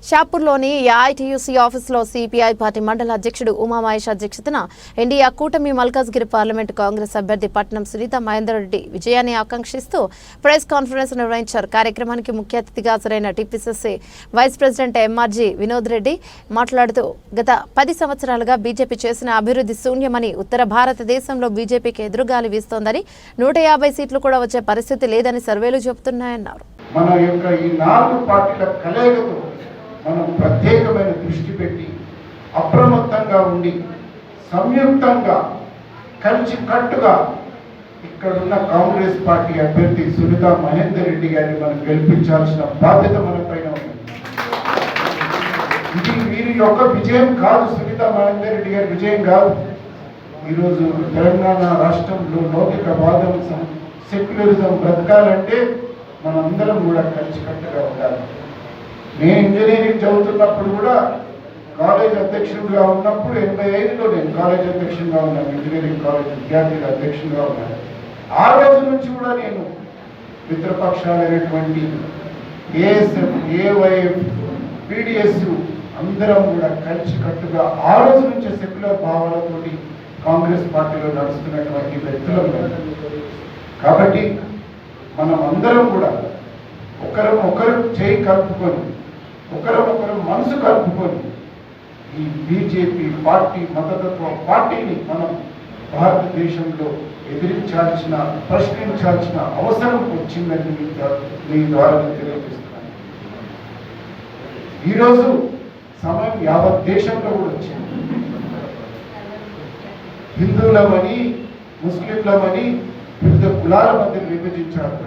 షాపూర్లోని AITUC ఆఫీసులో CPI party మండల అధ్యక్షుడు ఉమామహేష్ అధ్యక్షతన ఎన్డీఏ కూటమి మల్కాజ్గిరి పార్లమెంటు కాంగ్రెస్ అభ్యర్థి పట్నం సునీత మహేందర్ రెడ్డి విజయాన్ని ఆకాంక్షిస్తూ ప్రెస్ కాన్ఫరెన్స్ నిర్వహించారు. కార్యక్రమానికి ముఖ్య అతిథిగా హాజరైన TPCC vice president MRG Vinod Reddy మాట్లాడుతూ గత 10 సంవత్సరాలుగా బీజేపీ చేసిన అభివృద్ధి శూన్యమని, ఉత్తర భారతదేశంలో బీజేపీకి ఎదురుగాలి వీస్తోందని, 150 సీట్లు కూడా వచ్చే పరిస్థితి లేదని సర్వేలు చెబుతున్నాయన్నారు. మన యొక్క ఈ 4 పార్టీల కలయికతో మనం ప్రత్యేకమైన దృష్టి పెట్టి అప్రమత్తంగా ఉండి సంయుక్తంగా కలిసి కట్టుగా ఇక్కడున్న కాంగ్రెస్ పార్టీ అభ్యర్థి సునీత మహేందర్ రెడ్డి గారిని మనం గెలిపించాల్సిన బాధ్యత మన పైన ఉంది. ఇది వీరి యొక్క విజయం కాదు, సునీత మహేందర్ రెడ్డి గారి విజయం కాదు. ఈరోజు తెలంగాణ రాష్ట్రంలో లౌకికవాదం, సెక్యులరిజం బ్రతకాలంటే మనందరం కూడా కలిసికట్టుగా ఉండాలి. నేను ఇంజనీరింగ్ చదువుతున్నప్పుడు కూడా కాలేజ్ అధ్యక్షుడిగా ఉన్నప్పుడు 85లో నేను కాలేజ్ అధ్యక్షుడిగా ఉన్నాను, ఇంజనీరింగ్ కాలేజ్ విద్యార్థుల అధ్యక్షుడిగా ఉన్నాను. ఆ రోజు నుంచి కూడా నేను మిత్రపక్షాలైనటువంటి ఏఎస్ఎఫ్, ఏవైఎఫ్, పీడిఎస్ అందరం కూడా కలిసికట్టుగా ఆ రోజు నుంచి సెక్యులర్ భావాలతోటి కాంగ్రెస్ పార్టీలో నడుస్తున్నటువంటి వ్యక్తులు. కాబట్టి మనం అందరం కూడా ఒకరు చేయి కలుపుకొని, ఒకరు మనసు కలుపుకొని ఈ బీజేపీ పార్టీ, మతతత్వ పార్టీని మనం భారతదేశంలో ఎదిరించాల్సిన, ప్రశ్నించాల్సిన అవసరం వచ్చిందని మీ ద్వారా తెలియజేస్తున్నాను. ఈరోజు సమయం యావత్ దేశంలో కూడా వచ్చింది. హిందువులమని, ముస్లింలమని వివిధ కులాల మధ్య విభజించారు.